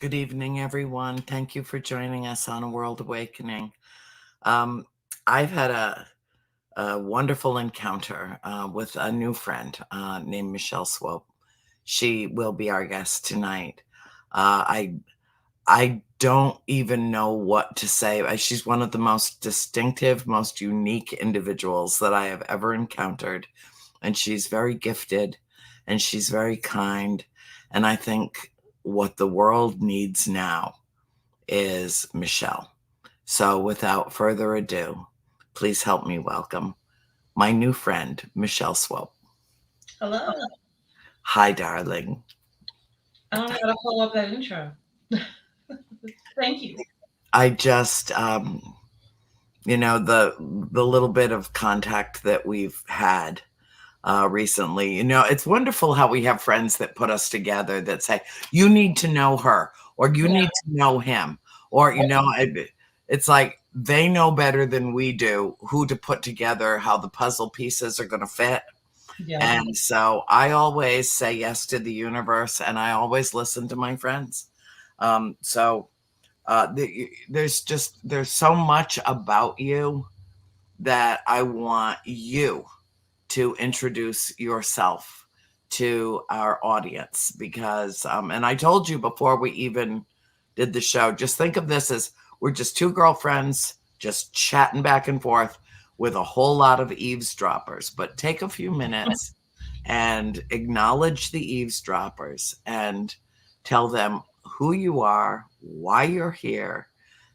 Good evening, everyone. Thank you for joining us on A World Awakening. I've had a wonderful encounter with a new friend named Michelle Swope. She will be our guest tonight. I don't even know what to say. She's one of the most distinctive, most unique individuals that I have ever encountered. And she's very gifted and she's very kind. And I think what the world needs now is Michelle. So without further ado, please help me welcome my new friend, Michelle Swope. Hello. Hi, darling. I don't know how to follow up that intro. Thank you. I just, the little bit of contact that we've had recently, it's wonderful how we have friends that put us together that say, you need to know her, or you Yeah. need to know him, or, it's like they know better than we do who to put together, how the puzzle pieces are going to fit. Yeah. And so I always say yes to the universe and I always listen to my friends. There's so much about you that I want you to introduce yourself to our audience because, and I told you before we even did the show, just think of this as we're just two girlfriends just chatting back and forth with a whole lot of eavesdroppers. But take a few minutes and acknowledge the eavesdroppers and tell them who you are, why you're here,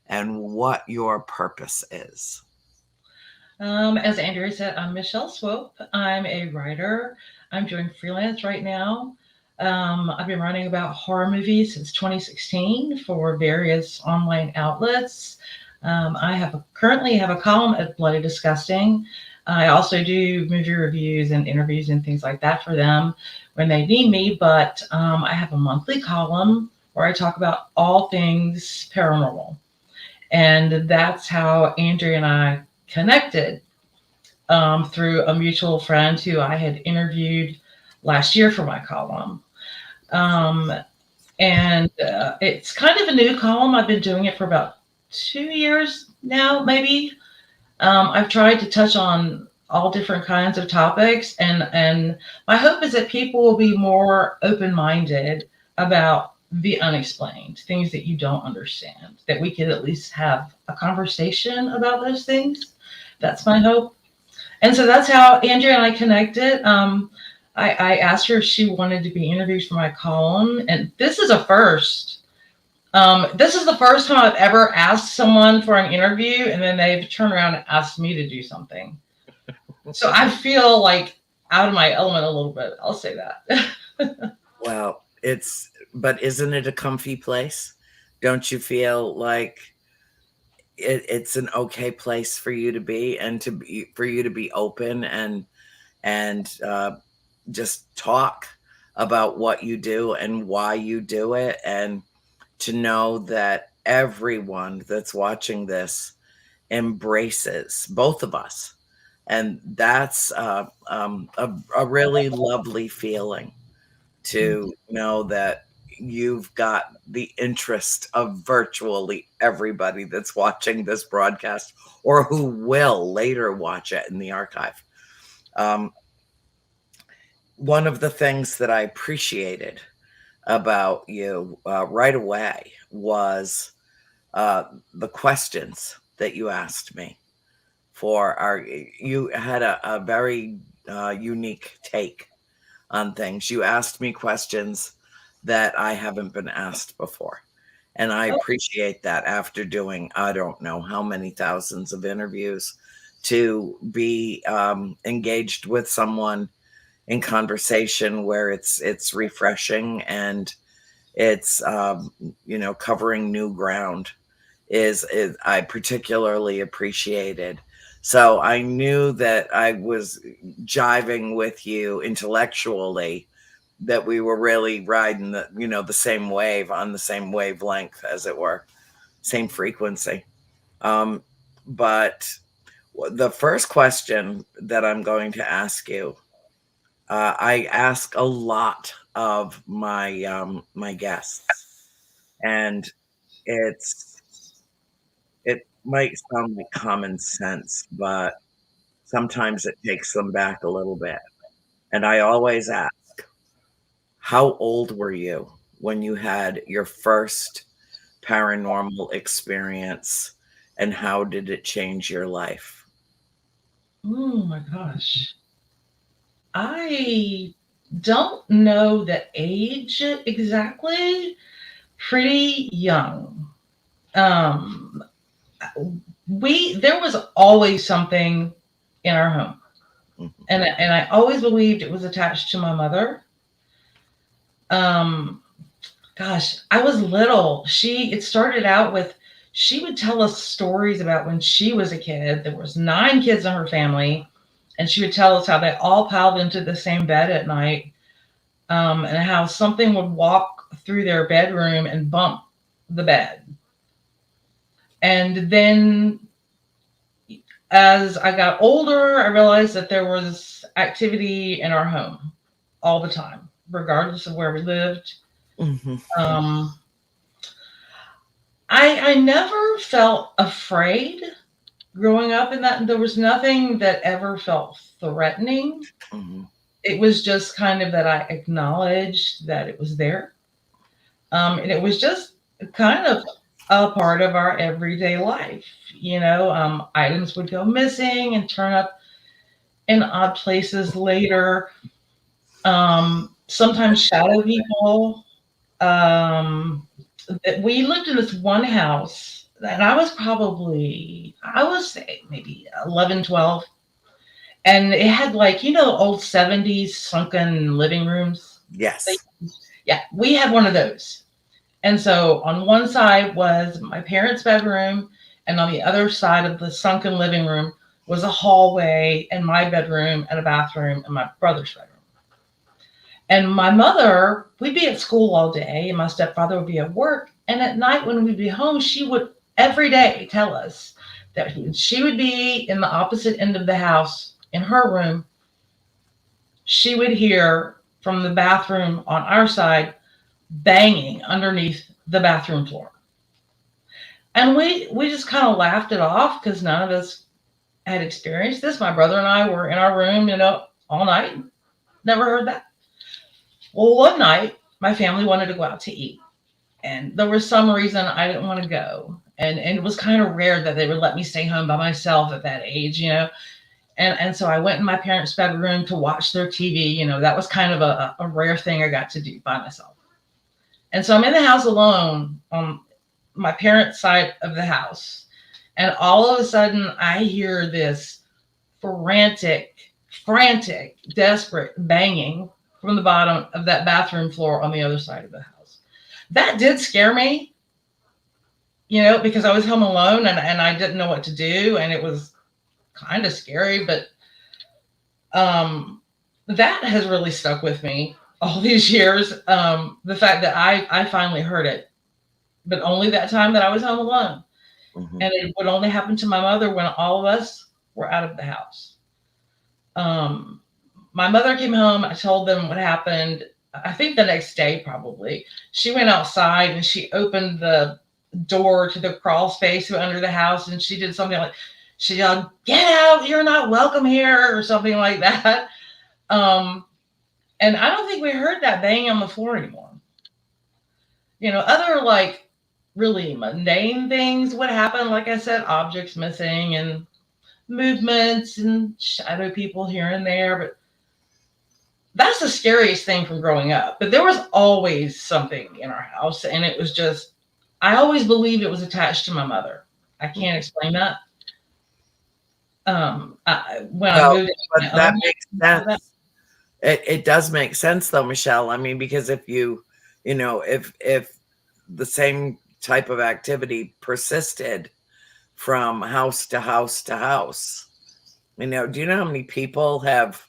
and what your purpose is. As Andrea said, I'm Michelle Swope. I'm a writer. I'm doing freelance right now. I've been writing about horror movies since 2016 for various online outlets. Currently have a column at Bloody Disgusting. I also do movie reviews and interviews and things like that for them when they need me. But I have a monthly column where I talk about all things paranormal. And that's how Andrea and I connected through a mutual friend who I had interviewed last year for my column. Um, and it's kind of a new column. I've been doing it for about 2 years now, maybe. I've tried to touch on all different kinds of topics, and my hope is that people will be more open-minded about the unexplained, things that you don't understand, that we could at least have a conversation about those things. That's my hope. And so that's how Andrea and I connected. I asked her if she wanted to be interviewed for my column, and this is a first. This is the first time I've ever asked someone for an interview, and then they've turned around and asked me to do something. So I feel like out of my element a little bit. I'll say that. Well, but isn't it a comfy place? Don't you feel like it's an okay place for you to be and for you to be open and just talk about what you do and why you do it, and to know that everyone that's watching this embraces both of us, and that's a really lovely feeling to know that you've got the interest of virtually everybody that's watching this broadcast or who will later watch it in the archive. Um, One of the things that I appreciated about you right away was the questions that you asked me for you had a very unique take on things. You asked me questions that I haven't been asked before. And I appreciate that after doing, I don't know how many thousands of interviews, to be engaged with someone in conversation where it's refreshing and it's covering new ground is I particularly appreciated. So I knew that I was jiving with you intellectually, that we were really riding the same wave, on the same wavelength, as it were, same frequency. Um, but the first question that I'm going to ask you, I ask a lot of my guests, And it's it might sound like common sense, but sometimes it takes them back a little bit. And I always ask, how old were you when you had your first paranormal experience, and how did it change your life? Oh my gosh. I don't know the age exactly. Pretty young. Um, we there was always something in our home, Mhm. and I always believed it was attached to my mother. Um, Gosh, I was little. It started out with she would tell us stories about when she was a kid. There was 9 kids in her family, and she would tell us how they all piled into the same bed at night, and how something would walk through their bedroom and bump the bed. And then as I got older, I realized that there was activity in our home all the time, regardless of where we lived. Mhm. Um, I never felt afraid growing up in that. There was nothing that ever felt threatening. Mhm. It was just kind of that I acknowledged that it was there. And it was just kind of a part of our everyday life. Items would go missing and turn up in odd places later. Sometimes shadow people. Um, we lived in this one house, and I was say maybe 11, 12. And it had, like, old 70s sunken living rooms. They, Yes. yeah, we had one of those. And so on one side was my parents' bedroom, and on the other side of the sunken living room was a hallway and my bedroom and a bathroom and my brother's bedroom. And my mother, we'd be at school all day, and my stepfather would be at work. And at night, when we'd be home, she would every day tell us that she would be in the opposite end of the house in her room. She would hear from the bathroom on our side banging underneath the bathroom floor. And we just kind of laughed it off because none of us had experienced this. My brother and I were in our room, all night. Never heard that. Well, one night, my family wanted to go out to eat. And there was some reason I didn't want to go. And it was kind of rare that they would let me stay home by myself at that age. And so I went in my parents' bedroom to watch their TV. That was kind of a rare thing I got to do by myself. And so I'm in the house alone on my parents' side of the house. And all of a sudden, I hear this frantic, desperate banging from the bottom of that bathroom floor on the other side of the house. That did scare me, because I was home alone and I didn't know what to do. And it was kind of scary, but that has really stuck with me all these years. The fact that I finally heard it, but only that time that I was home alone. Mhm. And it would only happen to my mother when all of us were out of the house. Um, my mother came home. I told them what happened. I think the next day, probably. She went outside and she opened the door to the crawl space under the house, and she did something like, she yelled, "Get out! You're not welcome here," or something like that. Um, and I don't think we heard that banging on the floor anymore. Other, like, really mundane things would happen. Like I said, objects missing and movements and shadow people here and there. But that's the scariest thing from growing up. But there was always something in our house, and it was just, I always believed it was attached to my mother. I can't explain that. When I Well, moved into but my own that makes house, sense. It does make sense though, Michelle. I mean, because if if the same type of activity persisted from house to house to house, do you know how many people have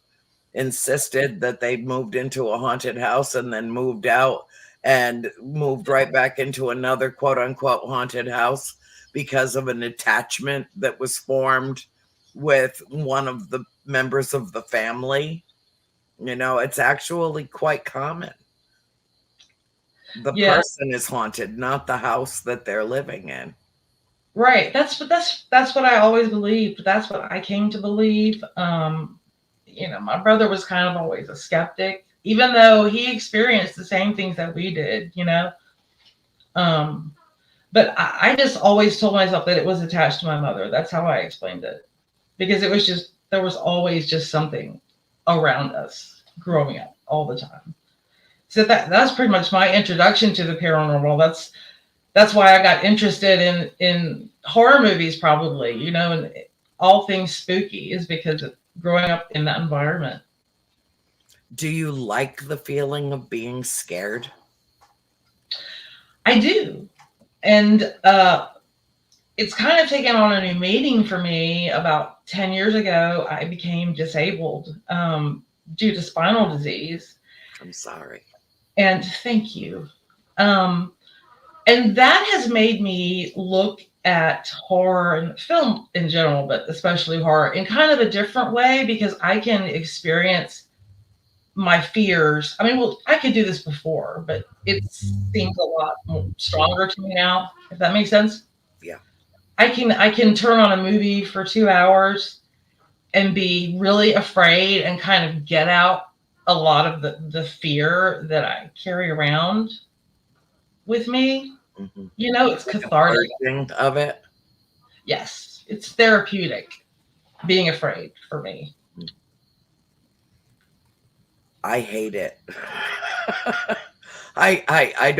insisted that they moved into a haunted house and then moved out and moved right back into another quote unquote haunted house because of an attachment that was formed with one of the members of the family? It's actually quite common. The Yeah, person is haunted, not the house that they're living in. right. That's what I always believed. That's what I came to believe. My brother was kind of always a skeptic, even though he experienced the same things that we did. Um, but I just always told myself that it was attached to my mother. That's how I explained it, because it was just there was always just something around us growing up all the time. So that's pretty much my introduction to the paranormal. That's why I got interested in horror movies, probably, and all things spooky is because of growing up in that environment. Do you like the feeling of being scared? I do, and it's kind of taken on a new meaning for me. About 10 years ago, I became disabled due to spinal disease, I'm sorry. and thank you. Um, and that has made me look at horror and film in general, but especially horror in kind of a different way, because I can experience my fears. I mean, well, I could do this before, but it seems a lot more stronger to me now, if that makes sense. Yeah. I can turn on a movie for 2 hours and be really afraid and kind of get out a lot of the fear that I carry around with me. Hmm. It's Like a cathartic. purging of it. Yes, it's therapeutic being afraid for me. I hate it. I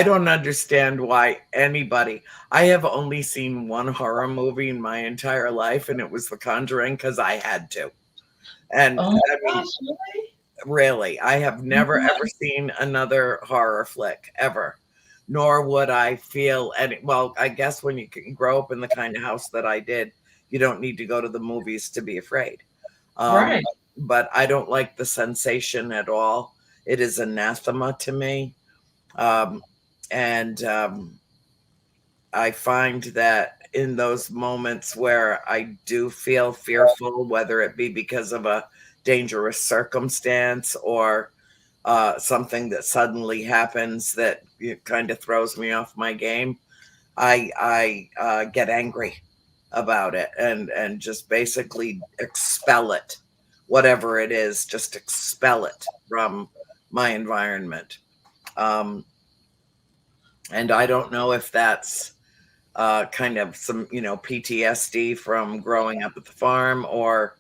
don't understand why anybody. I have only seen one horror movie in my entire life, and it was The Conjuring because I had to. And Oh I my mean, gosh, really? really, I have never ever seen another horror flick ever. Nor would I feel any. Well, I guess when you can grow up in the kind of house that I did, you don't need to go to the movies to be afraid. Um, Right. but I don't like the sensation at all. It is anathema to me. Um, and I find that in those moments where I do feel fearful, whether it be because of a dangerous circumstance or something that suddenly happens that kind of throws me off my game, I get angry about it and just basically expel it, whatever it is, just expel it from my environment. Um, and I don't know if that's kind of some PTSD from growing up at the farm or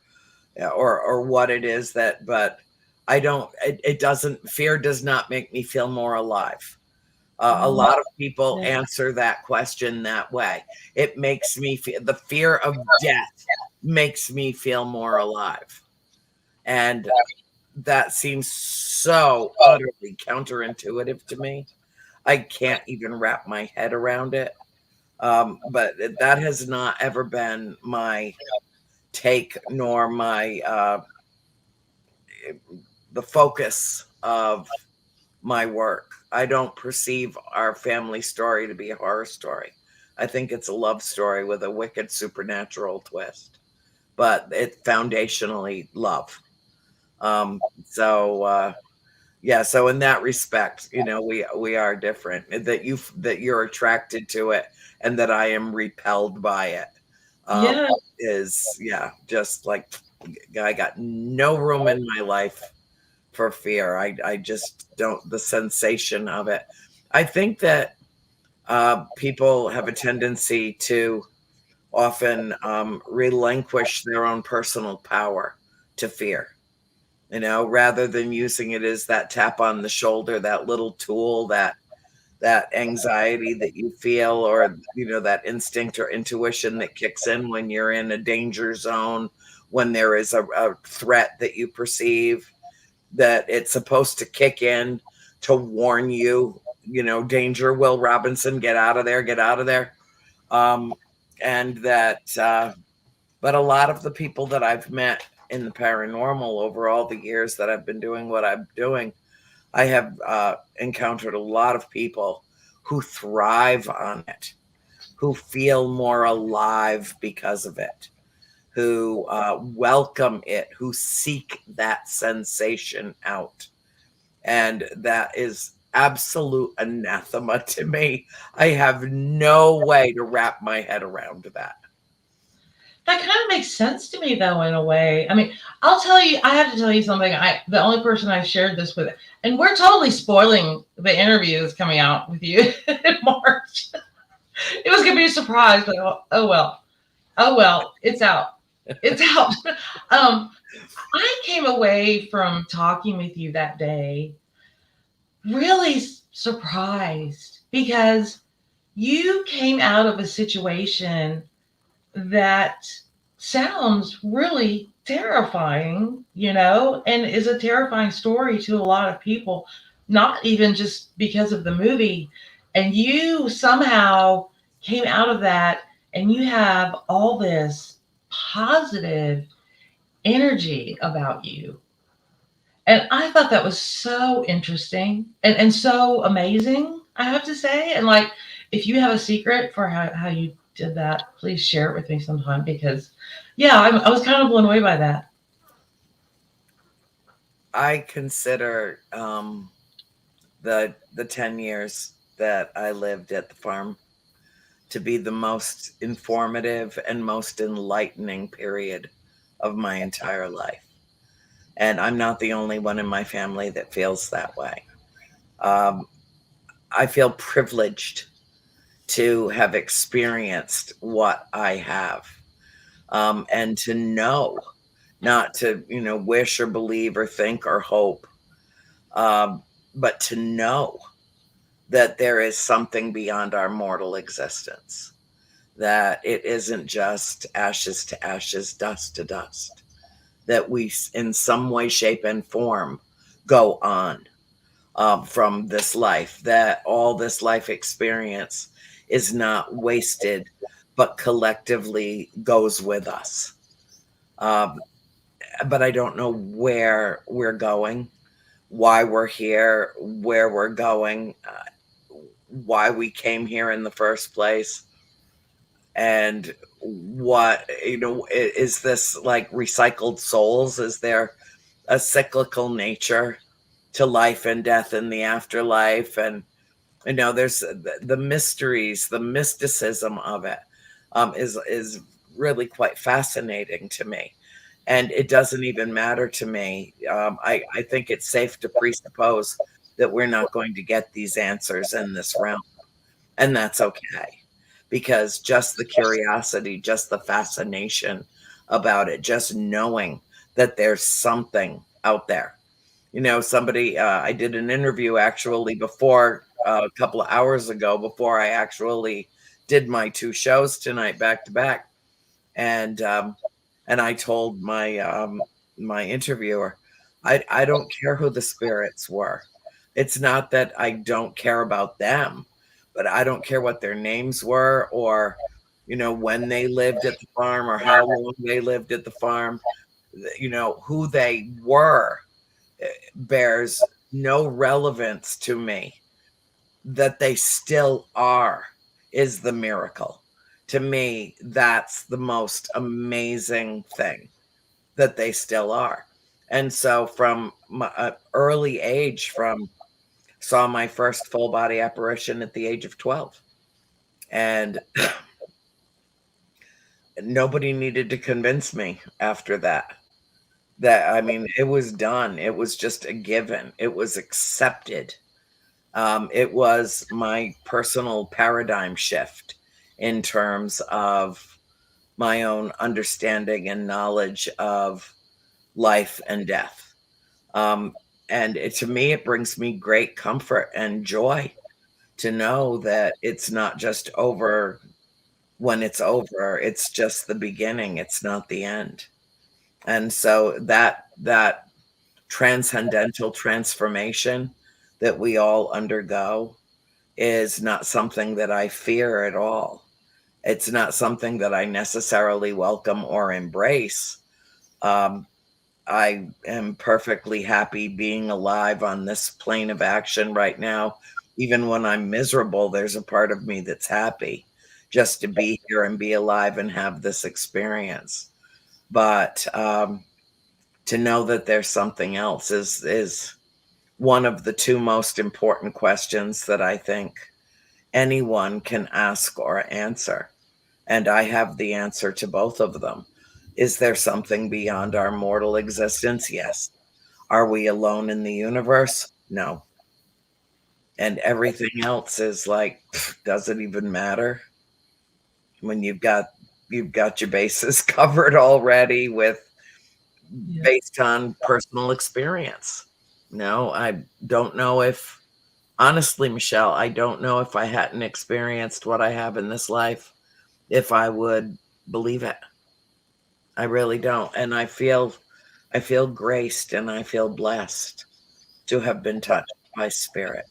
what it is that, but I don't. It doesn't. Fear does not make me feel more alive. A Oh, lot of people yeah. answer that question that way. It makes me feel the fear of death makes me feel more alive. And that seems so utterly counterintuitive to me. I can't even wrap my head around it. But that has not ever been my take nor my the focus of my work. I don't perceive our family story to be a horror story. I think it's a love story with a wicked supernatural twist, but it foundationally love. So yeah, so in that respect, we are different. That you're attracted to it and that I am repelled by it. Um, Yeah. is yeah, just like I got no room in my life for fear. I just don't, the sensation of it. I think that people have a tendency to often relinquish their own personal power to fear, rather than using it as that tap on the shoulder, that little tool, that anxiety that you feel, or that instinct or intuition that kicks in when you're in a danger zone, when there is a threat that you perceive, that it's supposed to kick in to warn you, danger, Will Robinson, get out of there, get out of there. Um, and that, but a lot of the people that I've met in the paranormal over all the years that I've been doing what I'm doing, I have encountered a lot of people who thrive on it, who feel more alive because of it, who welcome it, who seek that sensation out. And that is absolute anathema to me. I have no way to wrap my head around that. That kind of makes sense to me, though, in a way. I mean, I'll tell you, I have to tell you something. The only person I've shared this with, and we're totally spoiling the interview that's coming out with you in March. It was going to be a surprise, but oh well, it's out. It's out. um, I came away from talking with you that day really surprised because you came out of a situation that sounds really terrifying, and is a terrifying story to a lot of people, not even just because of the movie. And you somehow came out of that and you have all this positive energy about you. And I thought that was so interesting and so amazing, I have to say. And like, if you have a secret for how you did that, please share it with me sometime because, yeah, I was kind of blown away by that. I consider the 10 years that I lived at the farm to be the most informative and most enlightening period of my entire life. And I'm not the only one in my family that feels that way. Um, I feel privileged to have experienced what I have, and to know, not to, wish or believe or think or hope, um, but to know that there is something beyond our mortal existence, that it isn't just ashes to ashes, dust to dust, that we, in some way, shape, and form, go on from this life, that all this life experience is not wasted, but collectively goes with us. Um, but I don't know where we're going, why we're here, where we're going, why we came here in the first place, and what, is this like recycled souls? Is there a cyclical nature to life and death and the afterlife? And there's the mysteries, the mysticism of it, is really quite fascinating to me. And it doesn't even matter to me. I think it's safe to presuppose that we're not going to get these answers in this realm, and that's okay, because just the curiosity, just the fascination about it, just knowing that there's something out there. Somebody, I did an interview actually before, a couple of hours ago, before I actually did my two shows tonight back to back. And I told my interviewer, I don't care who the spirits were. It's not that I don't care about them, but I don't care what their names were, or when they lived at the farm, or how long they lived at the farm. Who they were, bears no relevance to me. That they still are is the miracle. To me, that's the most amazing thing, that they still are. And so from my early age, from saw my first full body apparition at the age of 12. And nobody needed to convince me after that. I mean, it was done. It was just a given. It was accepted. It was my personal paradigm shift in terms of my own understanding and knowledge of life and death. Um, and to me, it brings me great comfort and joy to know that it's not just over when it's over. It's just the beginning. It's not the end. And so that transcendental transformation that we all undergo is not something that I fear at all. It's not something that I necessarily welcome or embrace. Um, I am perfectly happy being alive on this plane of action right now. Even when I'm miserable, there's a part of me that's happy just to be here and be alive and have this experience. But to know that there's something else is one of the two most important questions that I think anyone can ask or answer. And I have the answer to both of them. Is there something beyond our mortal existence? Yes. Are we alone in the universe? No. And everything else is like, does it even matter when you've got your bases covered already with Yeah. based on personal experience. No, I don't know if honestly, Michelle, I don't know if I hadn't experienced what I have in this life, if I would believe it. I really don't. And I feel graced and I feel blessed to have been touched by spirit.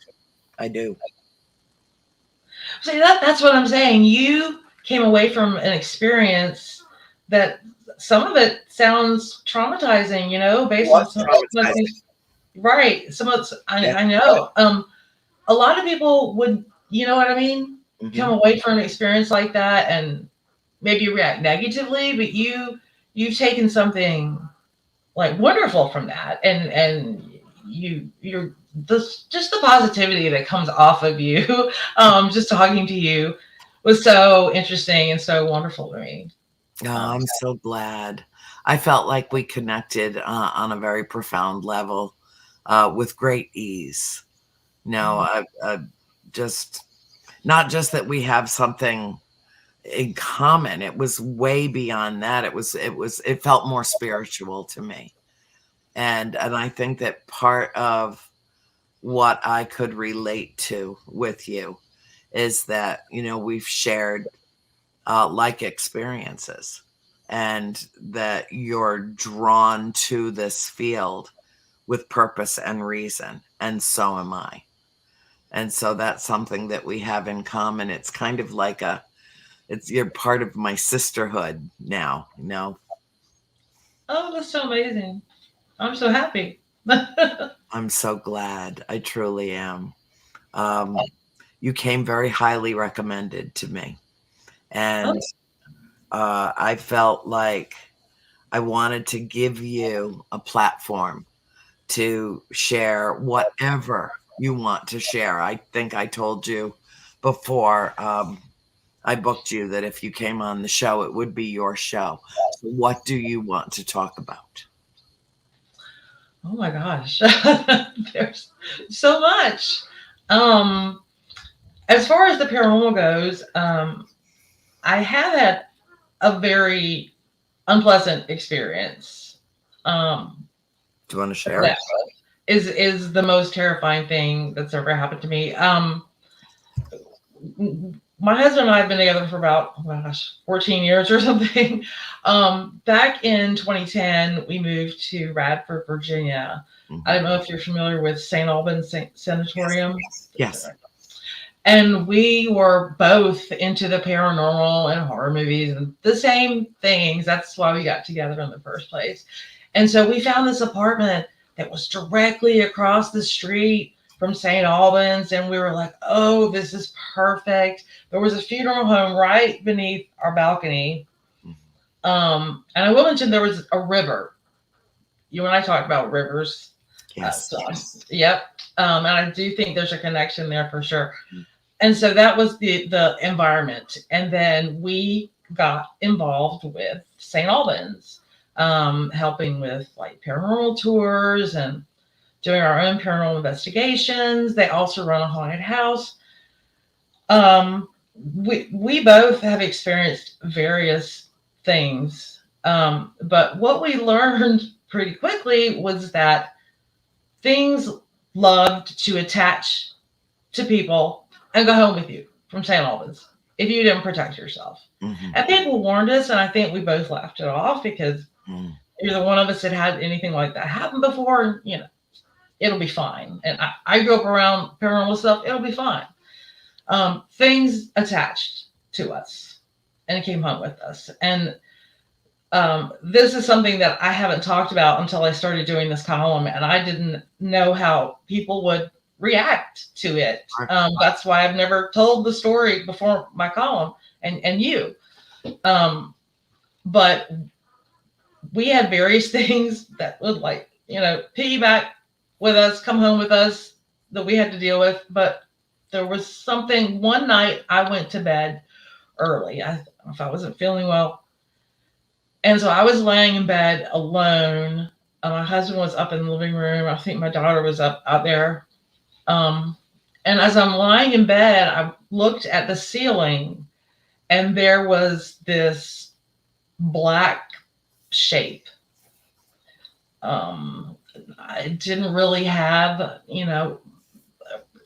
I do. See, that's what I'm saying. You came away from an experience that some of it sounds traumatizing, based What on some of the traumatizing? things. Right. Some of it's, Yeah. I know. A lot of people would, you know what I mean, come Hmm. away from an experience like that and maybe react negatively, but you've taken something like wonderful from that, and you're this just the positivity that comes off of you, just talking to you was so interesting and so wonderful to me. Oh, um, I'm so glad. I felt like we connected on a very profound level with great ease. No, just not just that we have something in common. It was way beyond that. It felt more spiritual to me. And I think that part of what I could relate to with you is that, we've shared like experiences and that you're drawn to this field with purpose and reason. And so am I. And so that's something that we have in common. It's kind of like you're part of my sisterhood now. oh, that's so amazing. I'm so happy. I'm so glad. I truly am. Um, you came very highly recommended to me. Oh, And I felt like I wanted to give you a platform to share whatever you want to share. I think I told you before I booked you that if you came on the show, it would be your show. So what do you want to talk about? oh my gosh. There's so much. um as far as the paranormal goes, I have had a very unpleasant experience. Um, Do you want to share? that is the most terrifying thing that's ever happened to me. My husband and I have been together for about, oh my gosh, 14 years or something. Back in 2010, we moved to Radford, Virginia. I Mhm. don't know if you're familiar with St. Albans Yes. Sanatorium. Yes. And we were both into the paranormal and horror movies and the same things. That's why we got together in the first place. And so we found this apartment that was directly across the street from St. Albans. And we were like, oh, this is perfect. There was a funeral home right beneath our balcony. Mhm. And I will mention there was a river. You and I talked about rivers. Yes. So, yep. And I do think there's a connection there for sure. Mhm. And so that was the environment. And then we got involved with St. Albans, helping with like paranormal tours and doing our own paranormal investigations. They also run a haunted house. um, we both have experienced various things, but what we learned pretty quickly was that things loved to attach to people and go home with you from St. Albans if you didn't protect yourself. Mhm. And people warned us, and I think we both laughed it off because Mhm. either one of us had had anything like that happen before, and it'll be fine. And I grew up around paranormal stuff, it'll be fine. Things attached to us and came home with us. And this is something that I haven't talked about until I started doing this column, and I didn't know how people would react to it. Right. That's why I've never told the story before my column and you. Um, but we had various things that would, like, piggyback with us, come home with us that we had to deal with. But there was something one night I went to bed early. If I wasn't feeling well. And so I was laying in bed alone. My husband was up in the living room. I think my daughter was up out there. Um, and as I'm lying in bed, I looked at the ceiling and there was this black shape. Um, I didn't really have,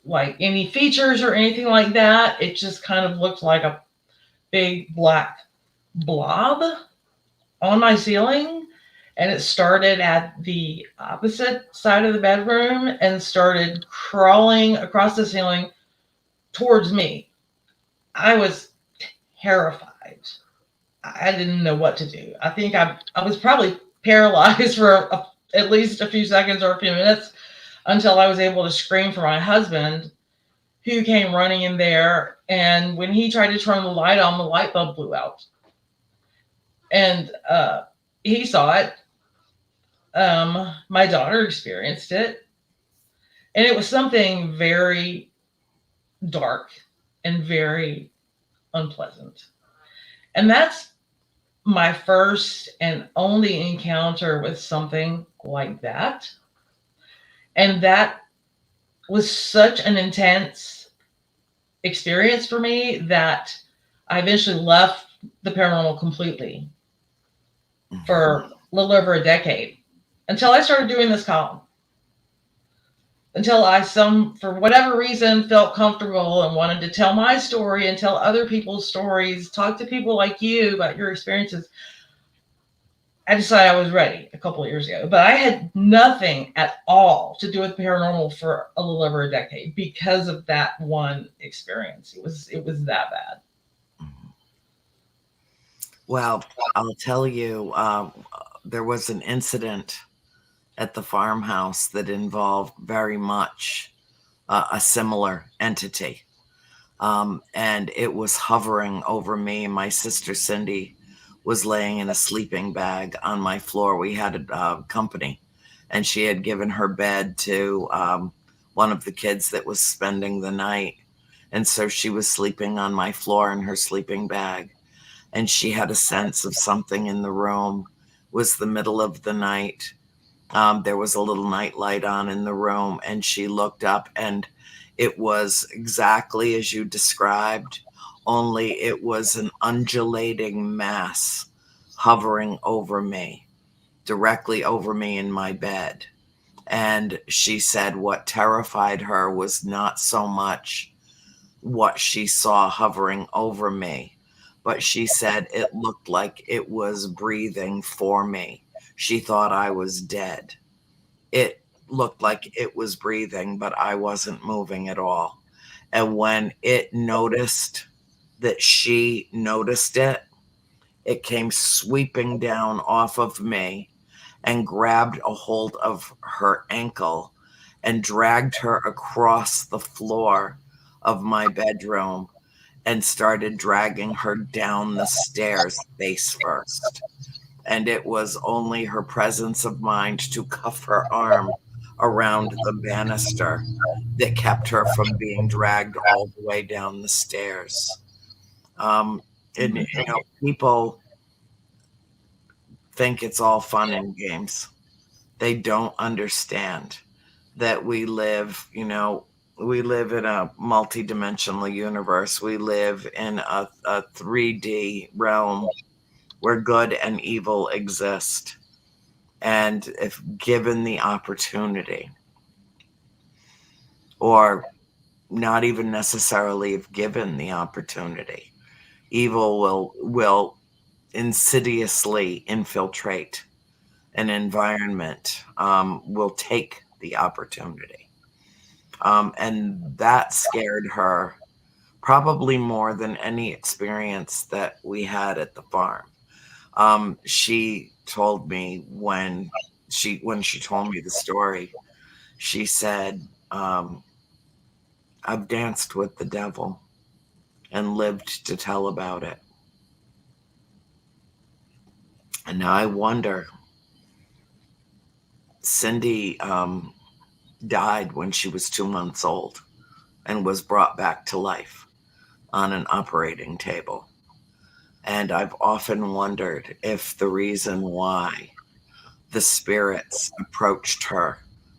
like any features or anything like that. It just kind of looked like a big black blob on my ceiling. And it started at the opposite side of the bedroom and started crawling across the ceiling towards me. I was terrified. I didn't know what to do. I think I was probably paralyzed for at least a few seconds or a few minutes until I was able to scream for my husband, who came running in there. And when he tried to turn the light on, the light bulb blew out. And he saw it. My daughter experienced it. And it was something very dark and very unpleasant. And that's my first and only encounter with something like that. And that was such an intense experience for me that I eventually left the paranormal completely for a little over a decade until I started doing this column. Until for whatever reason, felt comfortable and wanted to tell my story and tell other people's stories, talk to people like you about your experiences. I decided I was ready a couple of years ago, but I had nothing at all to do with paranormal for a little over a decade because of that one experience. It was that bad. Well, I'll tell you, there was an incident at the farmhouse that involved very much a similar entity. And it was hovering over me. My sister Cindy was laying in a sleeping bag on my floor. We had company, and she had given her bed to one of the kids that was spending the night. And so she was sleeping on my floor in her sleeping bag. And she had a sense of something in the room. It was the middle of the night. There was a little night light on in the room, and she looked up, and it was exactly as you described, only it was an undulating mass hovering over me, directly over me in my bed. And she said what terrified her was not so much what she saw hovering over me, but she said it looked like it was breathing for me. She thought I was dead. It looked like it was breathing, but I wasn't moving at all. And when it noticed that she noticed it, it came sweeping down off of me and grabbed a hold of her ankle and dragged her across the floor of my bedroom and started dragging her down the stairs face first. And it was only her presence of mind to cuff her arm around the banister that kept her from being dragged all the way down the stairs. And people think it's all fun and games. They don't understand that we live in a multidimensional universe. We live in a 3D realm where good and evil exist. And if given the opportunity, or not even necessarily if given the opportunity, evil will insidiously infiltrate an environment, will take the opportunity. And that scared her probably more than any experience that we had at the farm. She told me when she told me the story, she said, I've danced with the devil and lived to tell about it. And now I wonder, Cindy died when she was 2 months old and was brought back to life on an operating table. And I've often wondered if the reason why the spirits approached her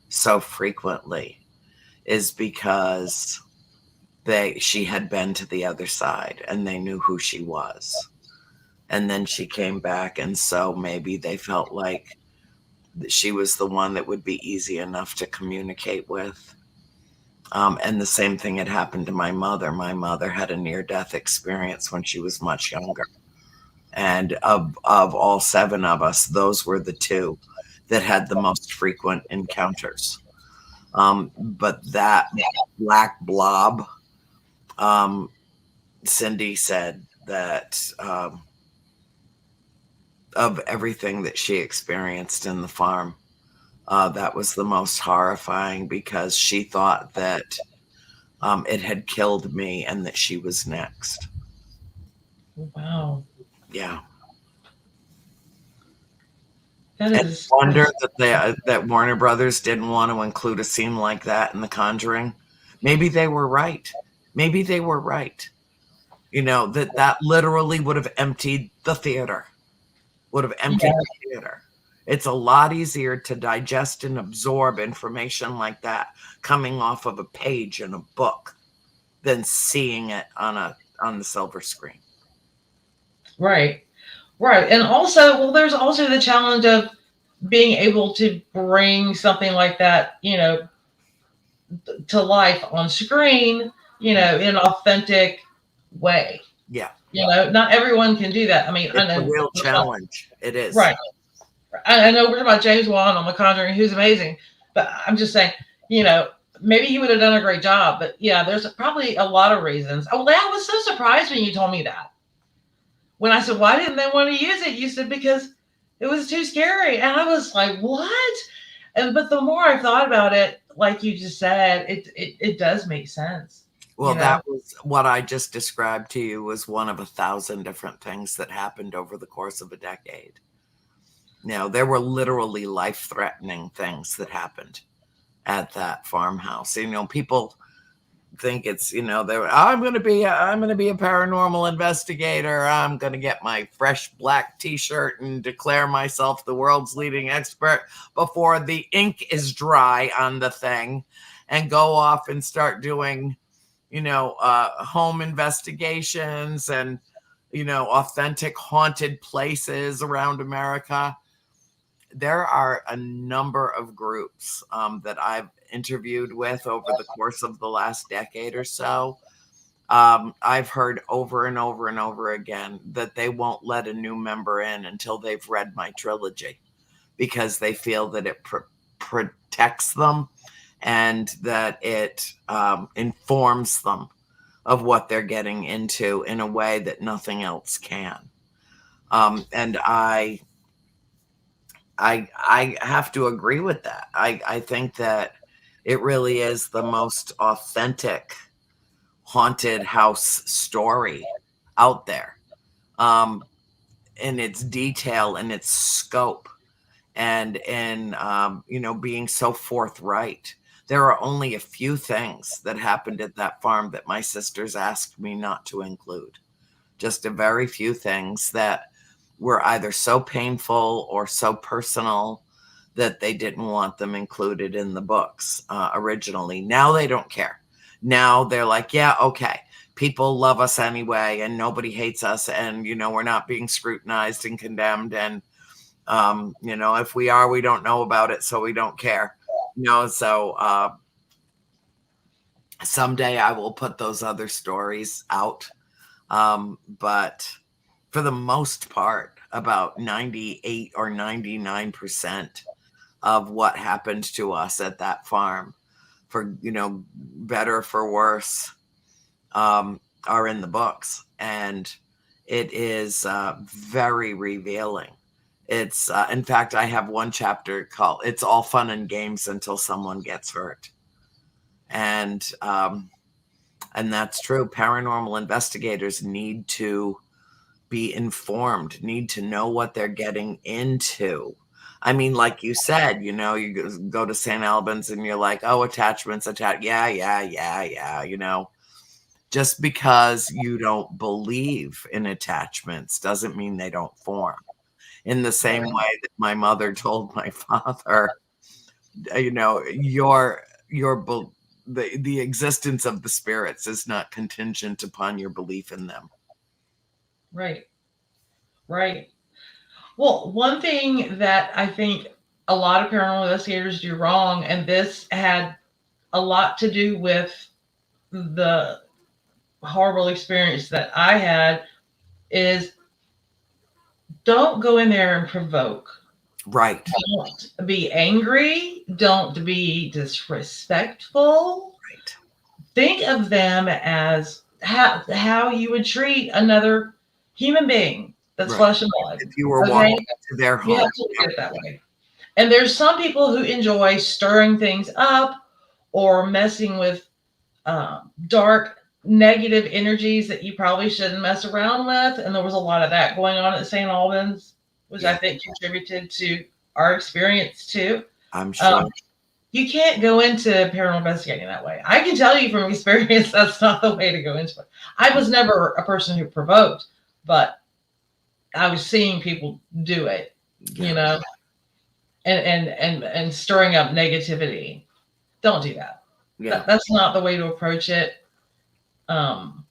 so frequently is because she had been to the other side and they knew who she was. And then she came back, and so maybe they felt like she was the one that would be easy enough to communicate with. And the same thing had happened to my mother. My mother had a near-death experience when she was much younger. And of all 7 of us, those were the 2 that had the most frequent encounters. But that black blob, Cindy said that of everything that she experienced in the farm, that was the most horrifying, because she thought that it had killed me and that she was next. Wow. Yeah. That And is. I wonder that Warner Brothers didn't want to include a scene like that in The Conjuring. Maybe they were right. Maybe they were right. That literally would have emptied the theater. Would have emptied Yeah. the theater. It's a lot easier to digest and absorb information like that coming off of a page in a book than seeing it on the silver screen. Right. Right. And also, well, there's also the challenge of being able to bring something like that, to life on screen, in an authentic way. Yeah. Not everyone can do that. I mean, I It's a know, real challenge. It is. right. I know we're talking about James Wan on The Conjuring, who's amazing, but I'm just saying, maybe he would have done a great job. But yeah, there's probably a lot of reasons. Oh, I was so surprised when you told me that. When I said, why didn't they want to use it? You said, because it was too scary. And I was like, what? But the more I thought about it, like you just said, it does make sense. Well, that was what I just described to you, was one of 1,000 different things that happened over the course of a decade. There were literally life-threatening things that happened at that farmhouse. People think it's, I'm going to be a paranormal investigator. I'm going to get my fresh black t-shirt and declare myself the world's leading expert before the ink is dry on the thing, and go off and start doing, home investigations and, authentic haunted places around America. There are a number of groups that I've interviewed with over the course of the last decade or so. I've heard over and over and over again that they won't let a new member in until they've read my trilogy, because they feel that it protects them and that it informs them of what they're getting into in a way that nothing else can. And I have to agree with that. I think that it really is the most authentic haunted house story out there, in its detail and its scope, and in being so forthright. There are only a few things that happened at that farm that my sisters asked me not to include. Just a very few things that were either so painful or so personal that they didn't want them included in the books originally. Now they don't care. Now they're like, yeah, okay, people love us anyway, and nobody hates us, and we're not being scrutinized and condemned, and if we are, we don't know about it, so we don't care. So someday I will put those other stories out, but for the most part, about 98 or 99% of what happened to us at that farm, for better for worse, are in the books, and it is very revealing. It's in fact, I have one chapter called "It's All Fun and Games Until Someone Gets Hurt," and that's true. Paranormal investigators need to be informed, need to know what they're getting into. I mean, like you said, you go to St. Albans and you're like, oh, attachments, yeah, yeah, yeah, yeah, just because you don't believe in attachments doesn't mean they don't form. In the same Right. way that my mother told my father, your the existence of the spirits is not contingent upon your belief in them. Right. Right. Well, one thing that I think a lot of paranormal investigators do wrong, and this had a lot to do with the horrible experience that I had, is don't go in there and provoke. Right. Don't be angry. Don't be disrespectful. Right. Think of them as how you would treat another human being that's Right. flesh and blood. If you were Okay? walking into their You home. have to look at it that way. And there's some people who enjoy stirring things up or messing with dark, negative energies that you probably shouldn't mess around with. And there was a lot of that going on at St. Albans, which I Yeah, think contributed to our experience too. I'm Um, sure. you can't go into paranormal investigating that way. I can tell you from experience that's not the way to go into it. I was never a person who provoked, but I was seeing people do it, you Yeah. know, and stirring up negativity. Don't do that. Yeah. That's not the way to approach it. Um,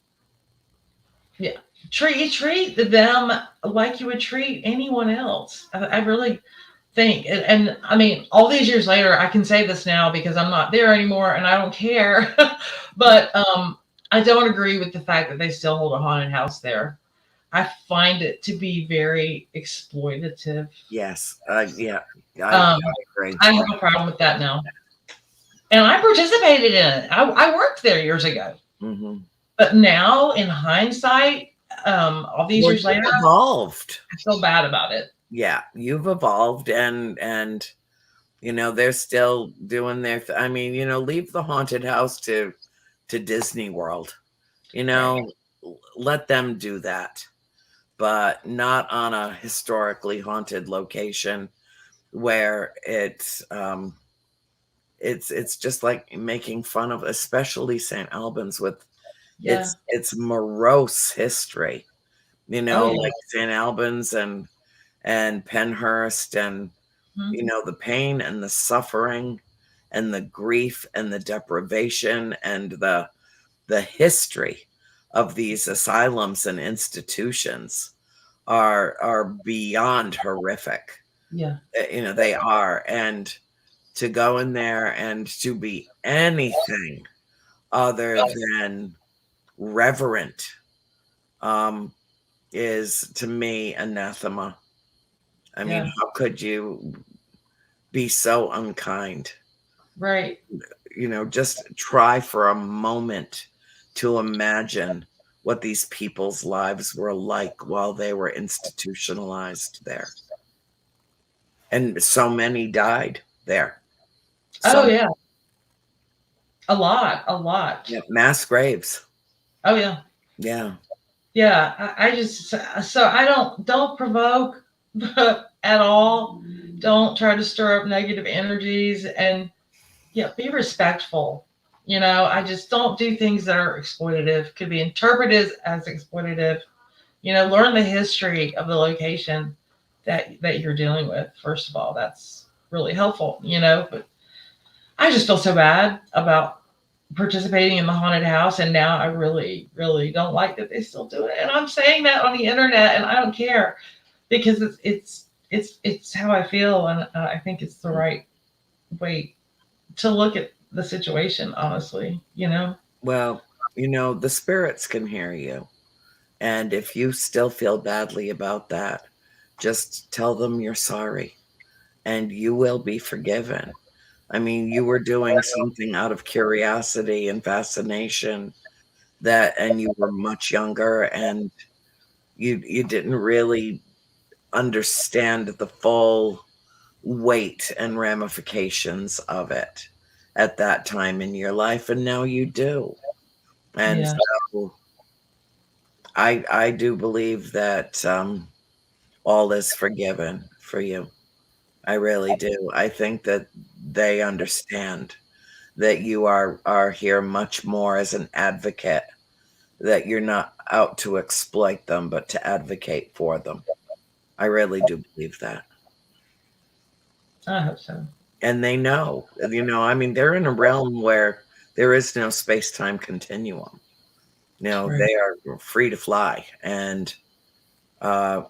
yeah, treat them like you would treat anyone else. I really think, and I mean, all these years later, I can say this now because I'm not there anymore and I don't care. But I don't agree with the fact that they still hold a haunted house there. I find it to be very exploitative. Yes. Yeah. I Um, agree. I have a problem with that now. And I participated in it. I worked there years ago. Hmm. But now, in hindsight, all these Well, years you've later, evolved. I feel bad about it. Yeah, you've evolved, and they're still doing their. I mean, leave the haunted house to Disney World. You Right. know, let them do that, but not on a historically haunted location where it's just like making fun of, especially St. Albans with Yeah. its morose history. Oh, yeah. Like St. Albans and Penhurst, and Mhm. the pain and the suffering and the grief and the deprivation and the history of these asylums and institutions are beyond horrific. Yeah. They are. And to go in there and to be anything other than reverent um, is, to me, anathema. I mean, Yeah. how could you be so unkind? Right. Just try for a moment to imagine what these people's lives were like while they were institutionalized there. And so many died there. Oh, So, yeah. A lot. A lot. yeah, mass graves. Oh, yeah. Yeah. Yeah. I just, so I don't provoke at all. Don't try to stir up negative energies, and yeah, be respectful. I just don't do things that are exploitative, could be interpreted as exploitative. Learn the history of the location that you're dealing with. First of all, that's really helpful. But I just feel so bad about participating in the haunted house, and now I really, really don't like that they still do it. And I'm saying that on the internet, and I don't care because it's how I feel, and I think it's the right way to look at the situation. Honestly. Well, the spirits can hear you. And if you still feel badly about that, just tell them you're sorry and you will be forgiven. I mean, you were doing something out of curiosity and fascination, and you were much younger, and you didn't really understand the full weight and ramifications of it at that time in your life, and now you do. And Yeah. so I do believe that all is forgiven for you. I really do. I think that they understand that you are here much more as an advocate, that you're not out to exploit them, but to advocate for them. I really do believe that. I hope so. And they know, I mean, they're in a realm where there is no space-time continuum. Right. They are free to fly, and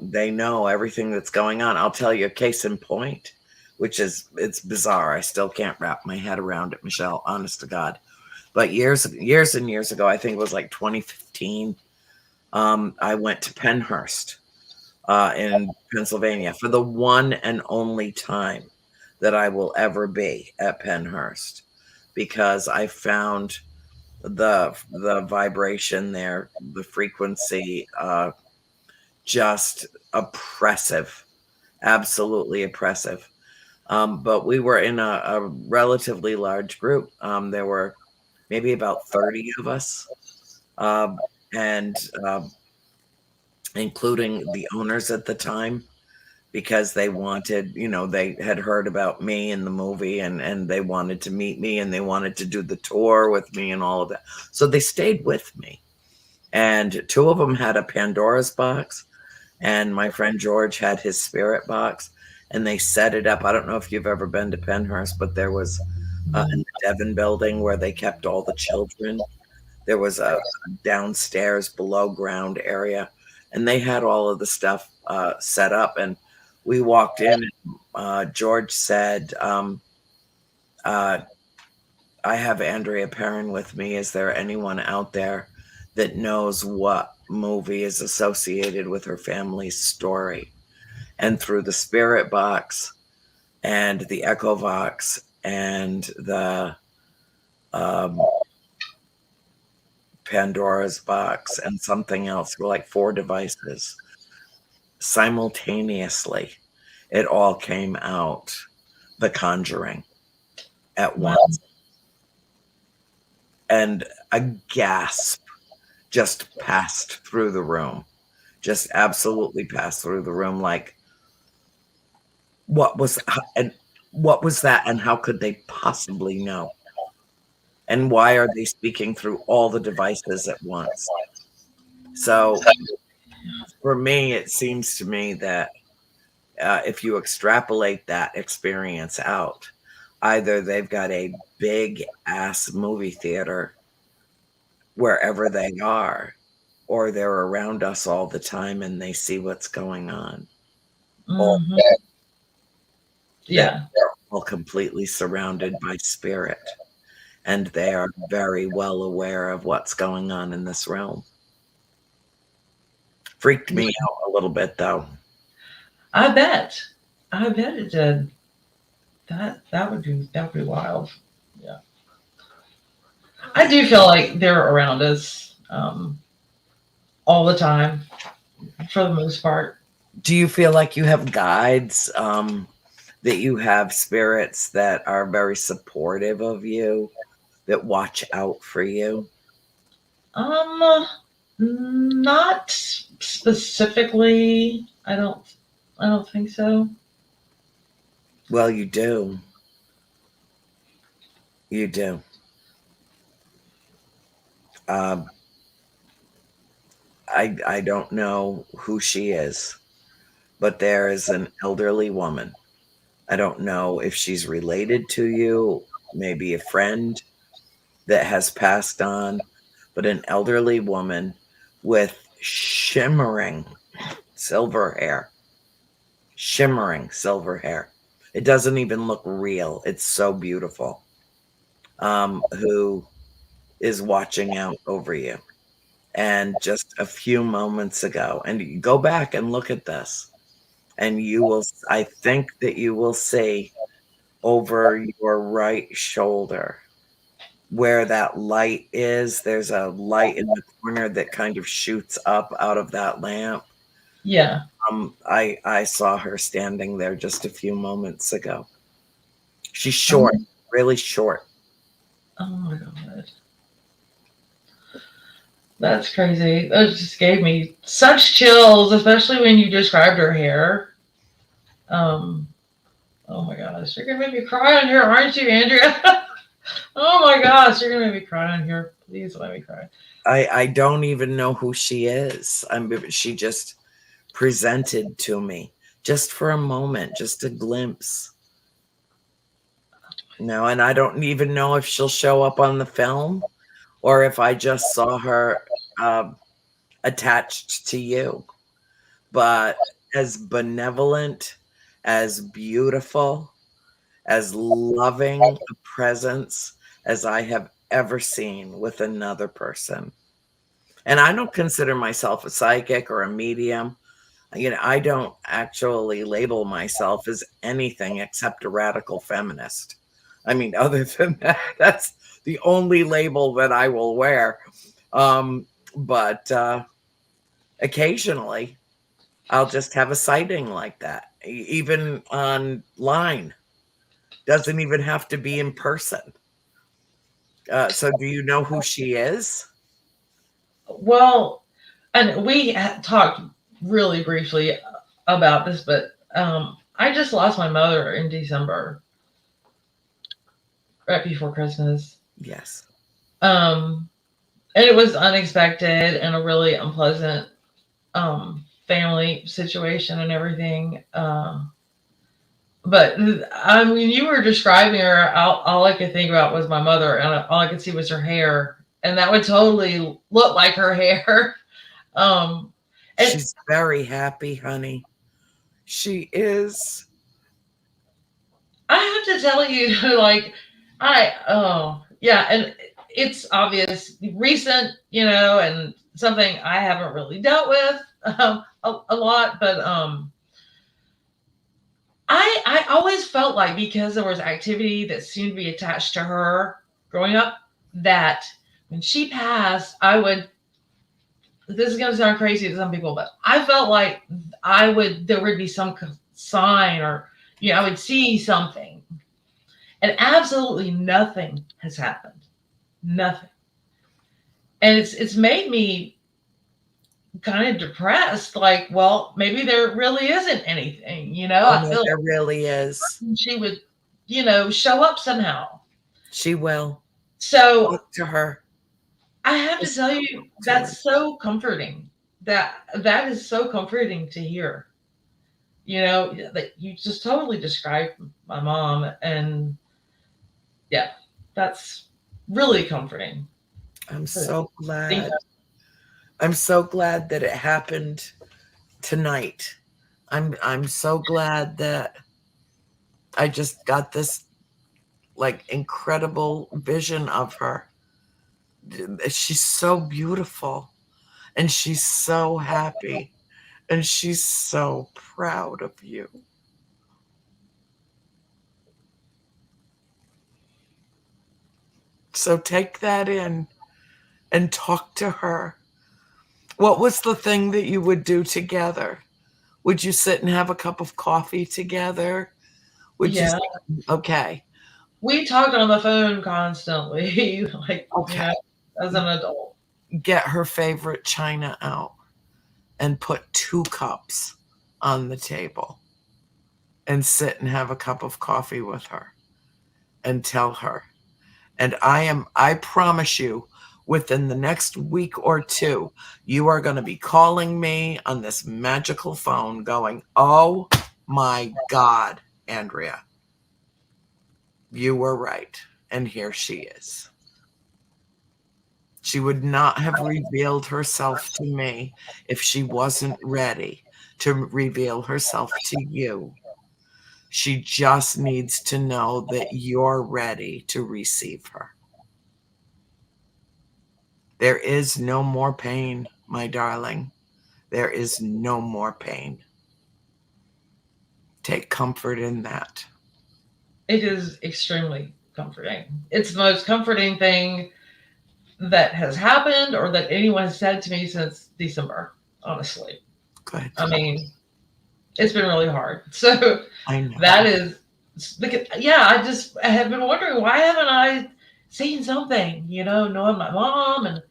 they know everything that's going on. I'll tell you a case in point, which is it's bizarre. I still can't wrap my head around it, Michelle, honest to God. But years and years ago, I think it was like 2015, I went to Pennhurst in Pennsylvania for the one and only time that I will ever be at Pennhurst, because I found the vibration there, the frequency, just oppressive, absolutely oppressive. But we were in a relatively large group. There were maybe about 30 of us, um, and including the owners at the time, because they wanted, they had heard about me in the movie, and they wanted to meet me, and they wanted to do the tour with me and all of that. So they stayed with me. And two of them had a Pandora's box, and my friend George had his spirit box, and they set it up. I don't know if you've ever been to Pennhurst, but there was in Mm. the Devon building where they kept all the children. There was a downstairs below ground area, and they had all of the stuff set up. And we walked in, and George said, uh, I have Andrea Perrin with me. Is there anyone out there that knows what movie is associated with her family's story? And through the spirit box and the echo box and the um, Pandora's box and something else, were like four devices simultaneously, it all came out, The Conjuring, at Wow. once. And a gasp just passed through the room, just absolutely passed through the room. Like, what was and what was that, and how could they possibly know? And why are they speaking through all the devices at once? So for me, it seems to me that if you extrapolate that experience out, either they've got a big ass movie theater wherever they are, or they're around us all the time and they see what's going on. Or Hmm. that Yeah. they're all completely surrounded by spirit, and they are very well aware of what's going on in this realm. Freaked me out a little bit, though. I bet. I bet it did. That would be wild. Yeah. I do feel like they're around us all the time for the most part. Do you feel like you have guides, that you have spirits that are very supportive of you, that watch out for you? Not specifically. I don't think so. Well, you do. You do. Um, I don't know who she is, but there is an elderly woman. I don't know if she's related to you, maybe a friend that has passed on, but an elderly woman with shimmering silver hair, shimmering silver hair. It doesn't even look real. It's so beautiful. Who is watching out over you. And just a few moments ago, and you go back and look at this, and I think that you will see over your right shoulder where that light is. There's a light in the corner that kind of shoots up out of that lamp. Yeah. I saw her standing there just a few moments ago. She's Oh, short, really short. oh my god. That's crazy. That just gave me such chills, especially when you described her hair. Um, Oh my gosh, you're gonna make me cry on here, aren't you, Andrea? Oh my gosh, you're gonna make me cry on here. Please let me cry. I don't even know who she is. She just presented to me just for a moment, just a glimpse. No, and I don't even know if she'll show up on the film or if I just saw her attached to you. But as benevolent, as beautiful, as loving a presence as I have ever seen with another person. And I don't consider myself a psychic or a medium. I don't actually label myself as anything except a radical feminist. I mean, other than that, that's the only label that I will wear. But occasionally, I'll just have a sighting like that, even online. Doesn't even have to be in person. So, do you know who she is? Well, and we had talked really briefly about this, but I just lost my mother in December, right before Christmas. Yes. Um, and it was unexpected and a really unpleasant family situation and everything. But I mean, you were describing her. All I could think about was my mother, and all I could see was her hair, and that would totally look like her hair. Um, and She's very happy, honey. She is. I have to tell you, like, oh yeah, and it's obvious, recent, and something I haven't really dealt with a lot, but I always felt like because there was activity that seemed to be attached to her growing up, that when she passed, I would. This is gonna sound crazy to some people, but I felt like there would be some sign, or I would see something, and absolutely nothing has happened. Nothing. And it's made me kind of depressed, like, well, maybe there really isn't anything, Oh, I no, feel there really is. like she would, show up somehow. She will. So Talk to her. I have to Just tell talk you, to her. that's so comforting. That is so comforting to hear. That you just totally described my mom, and yeah, that's really comforting. I'm So, so thank glad. I'm so glad that it happened tonight. I'm so glad that I just got this like incredible vision of her. She's so beautiful and she's so happy and she's so proud of you. So take that in and talk to her. What was the thing that you would do together? Would you sit and have a cup of coffee together? Would you? Yeah, Okay. we talked on the phone constantly, like, Okay. as an adult. Get her favorite china out and put 2 cups on the table and sit and have a cup of coffee with her and tell her. And I promise you, within the next week or two, you are going to be calling me on this magical phone going, "Oh my God, Andrea, you were right. And here she is." She would not have revealed herself to me if she wasn't ready to reveal herself to you. She just needs to know that you're ready to receive her. There is no more pain, my darling. There is no more pain. Take comfort in that. It is extremely comforting. It's the most comforting thing that has happened or that anyone has said to me since December, honestly. Good. I mean, it's been really hard. So I know. that is, yeah, I have been wondering, why haven't I seen something, knowing my mom and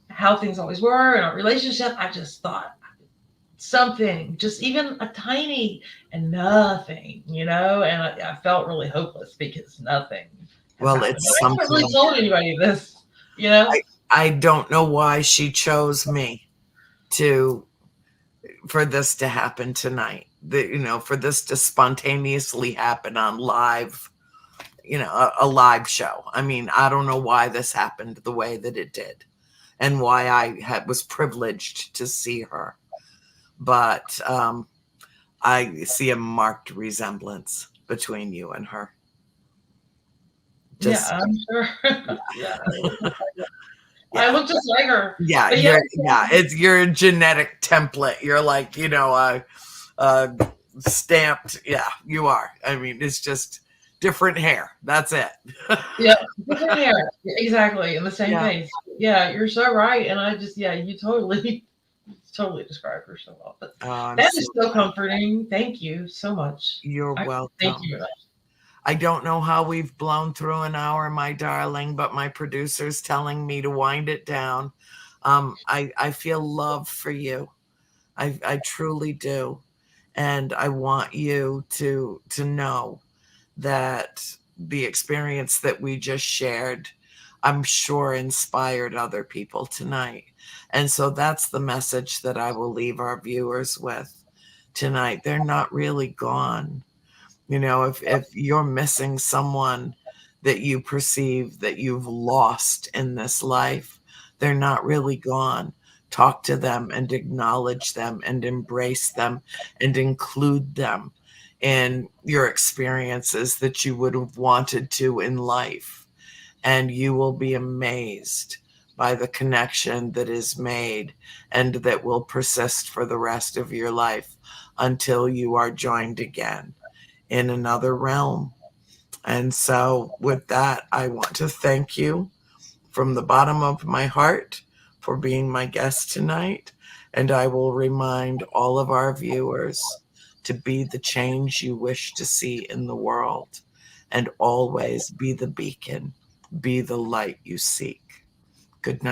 how things always were in our relationship. I just thought something, just even a tiny, and nothing, and I felt really hopeless because nothing has Well, happened. And it's I haven't really something. told anybody this, you know? I don't know why she chose me to for this to happen tonight. For this to spontaneously happen on live, a live show. I mean, I don't know why this happened the way that it did, and why I was privileged to see her. But I see a marked resemblance between you and her. Yeah, Just I'm sure. Yeah, I yeah, look just like her. yeah. But yeah, It's your genetic template. You're like stamped. Yeah, you are. I mean, it's just different hair. That's it. yeah, different hair. Exactly, in the same Yeah. face. Yeah, you're so right. And yeah, you totally, totally described her so well. But Oh, I'm that so is so glad. comforting. Thank you so much. You're Thank welcome. you. I don't know how we've blown through an hour, my darling, but my producer's telling me to wind it down. I feel love for you. I truly do. And I want you to know that the experience that we just shared, I'm sure inspired other people tonight. And so that's the message that I will leave our viewers with tonight. They're not really gone. If you're missing someone that you perceive that you've lost in this life, they're not really gone. Talk to them and acknowledge them and embrace them and include them in your experiences that you would have wanted to in life. And you will be amazed by the connection that is made and that will persist for the rest of your life until you are joined again in another realm. And so, with that, I want to thank you from the bottom of my heart for being my guest tonight. And I will remind all of our viewers to be the change you wish to see in the world, and always be the beacon, be the light you seek. Good night.